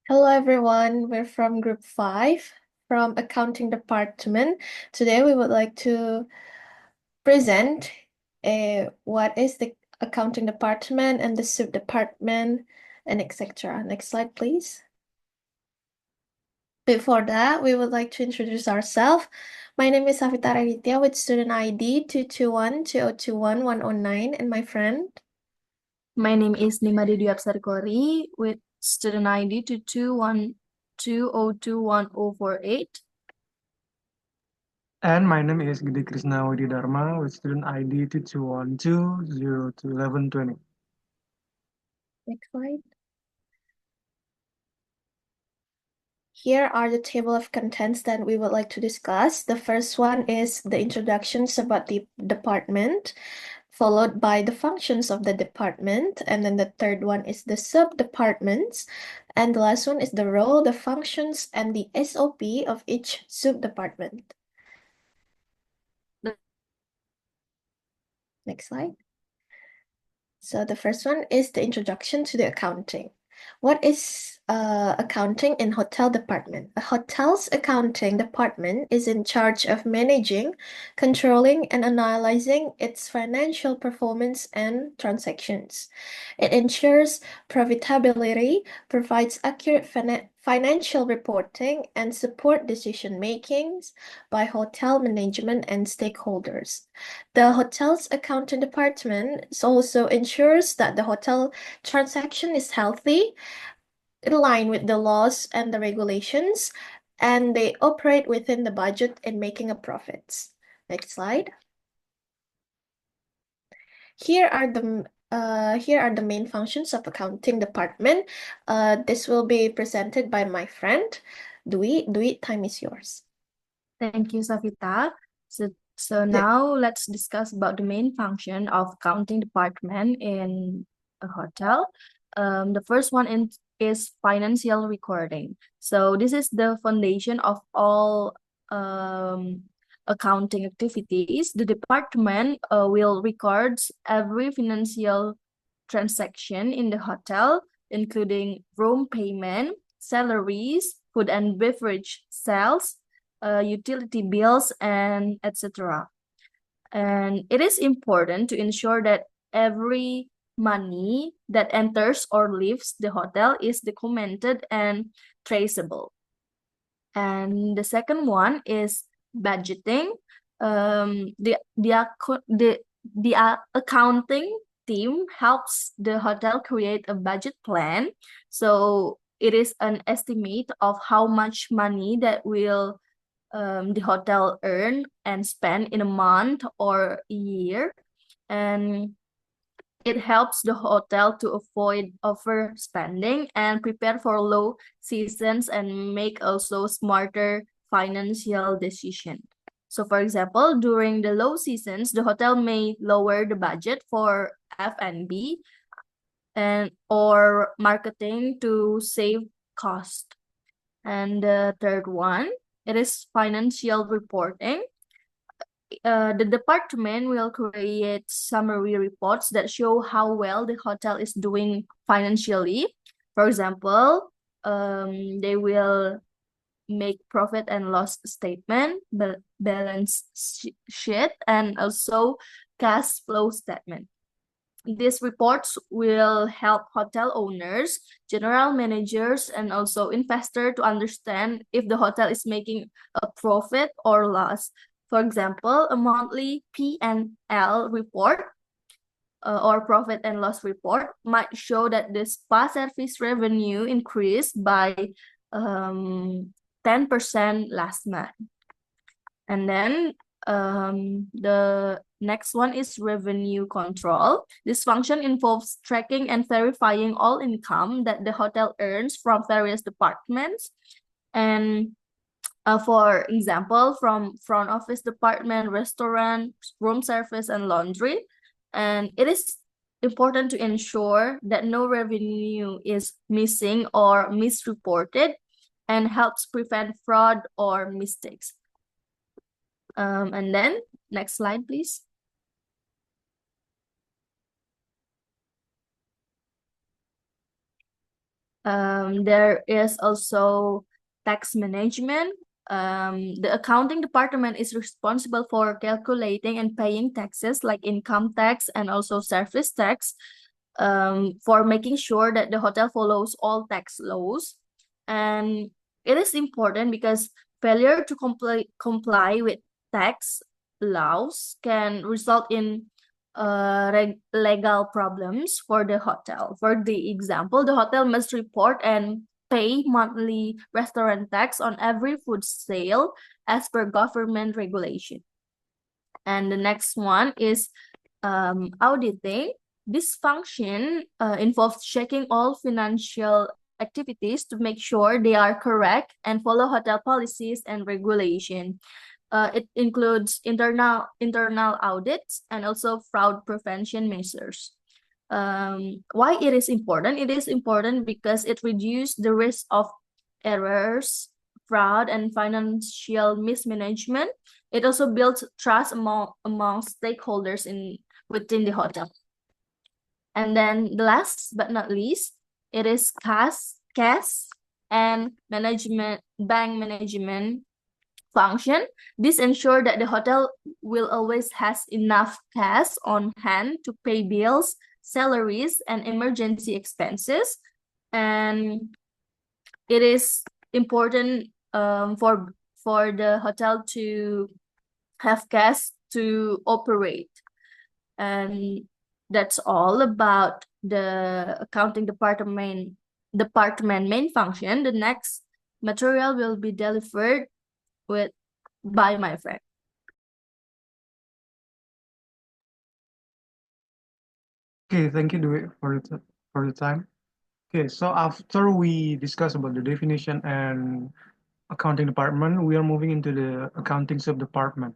Hello everyone, we're from Group 5 from Accounting Department. Today we would like to present what is the Accounting Department and the Sub-Department and etc. Next slide, please. Before that, we would like to introduce ourselves. My name is Safita Raditya with student ID 221-2021-109 and my friend. My name is Nimade Dwi Apsarikori with student ID 22120210048. And my name is Gede Krishna Dharma with student ID 2212021120. Next slide. Here are the table of contents that we would like to discuss. The first one is the introductions about the department, followed by the functions of the department, and then the third one is the sub-departments, and the last one is the role, the functions, and the SOP of each sub-department. Next slide. So the first one is the introduction to the accounting. What is accounting in hotel department? A hotel's accounting department is in charge of managing, controlling, and analyzing its financial performance and transactions. It ensures profitability, provides accurate financial reporting, and support decision makings by hotel management and stakeholders. The hotel's accounting department also ensures that the hotel transaction is healthy, in line with the laws and the regulations, and they operate within the budget in making a profits. Next slide. Here are the main functions of accounting department. This will be presented by my friend Dwi. Dwi, time is yours. Thank you, Safita. So now let's discuss about the main function of accounting department in a hotel. The first one is financial recording. So this is the foundation of all accounting activities. The department will record every financial transaction in the hotel, including room payment, salaries, food and beverage sales, utility bills, and etc. And it is important to ensure that every money that enters or leaves the hotel is documented and traceable. And the second one is budgeting. The accounting team helps the hotel create a budget plan. So it is an estimate of how much money that will the hotel earn and spend in a month or a year. And it helps the hotel to avoid overspending and prepare for low seasons and make also smarter financial decisions. So for example, during the low seasons, the hotel may lower the budget for F&B and or marketing to save cost. And the third one, it is financial reporting. The department will create summary reports that show how well the hotel is doing financially. For example, they will make profit and loss statement, balance sheet, and also cash flow statement. These reports will help hotel owners, general managers, and also investors to understand if the hotel is making a profit or loss. For example, a monthly P&L report or profit and loss report might show that the spa service revenue increased by 10% last month. And then the next one is revenue control. This function involves tracking and verifying all income that the hotel earns from various departments. And for example, from front office department, restaurant, room service, and laundry. And it is important to ensure that no revenue is missing or misreported and helps prevent fraud or mistakes. And then next slide, please. There is also tax management. The accounting department is responsible for calculating and paying taxes like income tax and also service tax, for making sure that the hotel follows all tax laws. And it is important because failure to comply with tax laws can result in legal problems for the hotel. For the example, the hotel must report and pay monthly restaurant tax on every food sale as per government regulation. And the next one is auditing. This function involves checking all financial activities to make sure they are correct and follow hotel policies and regulation. It includes internal audits and also fraud prevention measures. Why it is important? It is important because it reduces the risk of errors, fraud, and financial mismanagement. It also builds trust among stakeholders within the hotel. And then the last but not least, it is cash and bank management function. This ensures that the hotel will always has enough cash on hand to pay bills, salaries, and emergency expenses. And it is important for the hotel to have cash to operate. And that's all about the accounting department main function. The next material will be delivered by my friend. Okay, thank you, Dwi, for the time. Okay, so after we discuss about the definition and accounting department, we are moving into the accounting sub-department.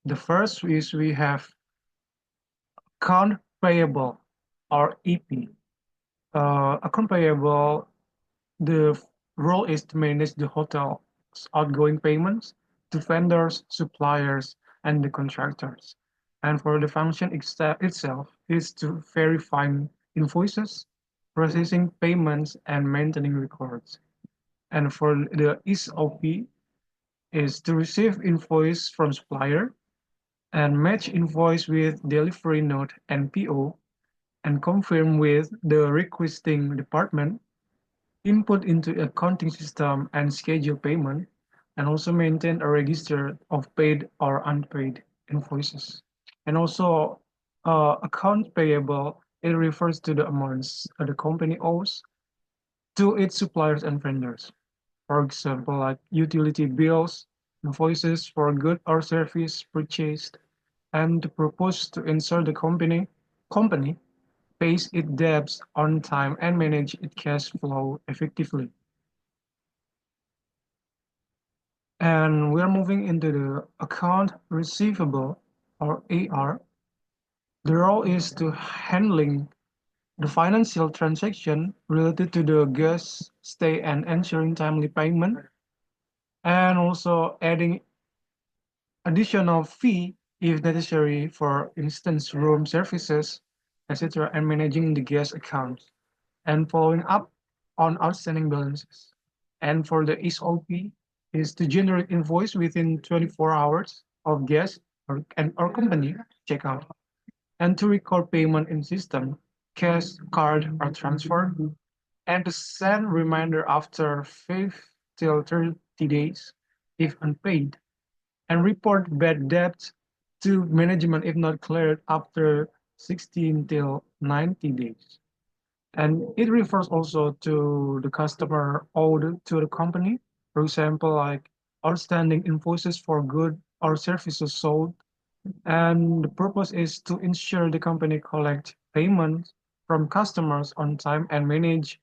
The first is we have account payable or EP. Account payable, the role is to manage the hotel's outgoing payments to vendors, suppliers, and the contractors. And for the function itself is to verify invoices, processing payments, and maintaining records. And for the SOP is to receive invoice from supplier and match invoice with delivery note and PO and confirm with the requesting department, input into accounting system and schedule payment, and also maintain a register of paid or unpaid invoices. And also, account payable, it refers to the amounts the company owes to its suppliers and vendors. For example, like utility bills, invoices for good or service purchased, and to propose to ensure the company pays its debts on time and manage its cash flow effectively. And we are moving into the account receivable or AR. The role is to handling the financial transaction related to the guest stay and ensuring timely payment, and also adding additional fee if necessary, for instance, room services, etc., and managing the guest accounts and following up on outstanding balances. And for the SOP is to generate invoice within 24 hours of guest or company checkout, and to record payment in system, cash, card, or transfer, and to send reminder after 5 till 30 days if unpaid, and report bad debt to management if not cleared after 16 till 90 days. And it refers also to the customer owed to the company. For example, like outstanding invoices for good or services sold. And the purpose is to ensure the company collect payments from customers on time and manage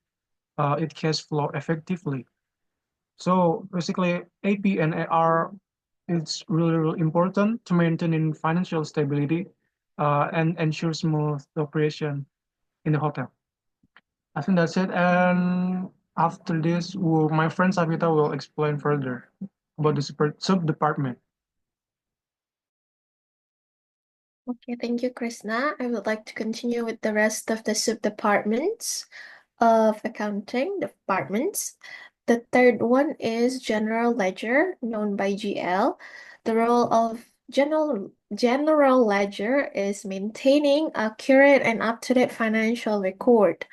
its cash flow effectively. So basically, AP and AR is really important to maintain financial stability and ensure smooth operation in the hotel. I think that's it. And after this, my friend Savita will explain further about the sub-department. Okay, thank you, Krishna. I would like to continue with the rest of the sub-departments of accounting departments. The third one is general ledger, known by GL. The role of general ledger is maintaining accurate and up-to-date financial record.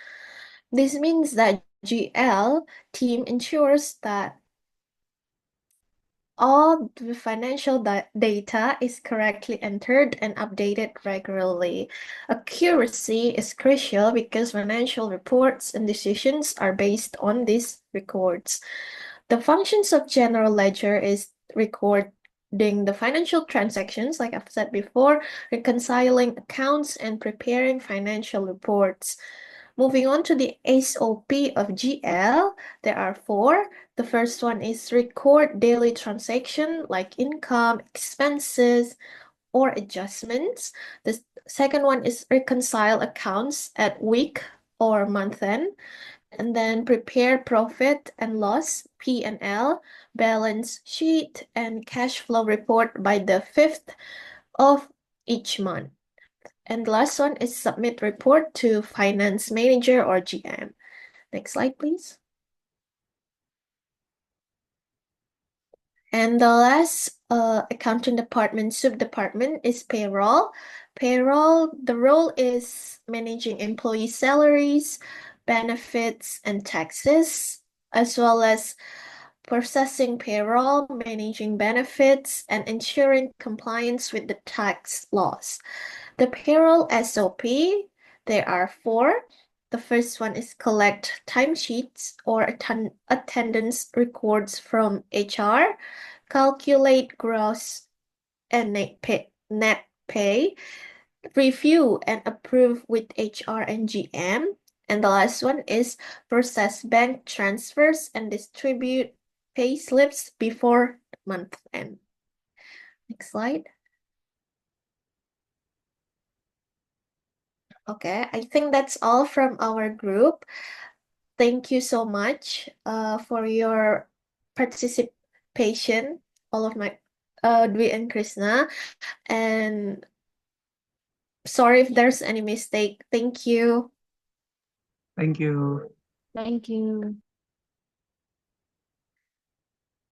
This means that GL team ensures that all the financial data is correctly entered and updated regularly. Accuracy is crucial because financial reports and decisions are based on these records. The functions of general ledger is recording the financial transactions, like I've said before, reconciling accounts, and preparing financial reports. Moving on to the SOP of GL, there are four. The first one is record daily transaction like income, expenses, or adjustments. The second one is reconcile accounts at week or month end. And then prepare profit and loss, P&L, balance sheet, and cash flow report by the 5th of each month. And the last one is submit report to finance manager or GM. Next slide, please. And the last accounting department, sub-department is payroll. Payroll, the role is managing employee salaries, benefits, and taxes, as well as processing payroll, managing benefits, and ensuring compliance with the tax laws. The payroll SOP, there are four. The first one is collect timesheets or attendance records from HR, calculate gross and net pay, review and approve with HR and GM. And the last one is process bank transfers and distribute pay slips before month end. Next slide. Okay, I think that's all from our group. Thank you so much for your participation, all of my Dwi and Krishna. And sorry if there's any mistake. Thank you. Thank you. Thank you.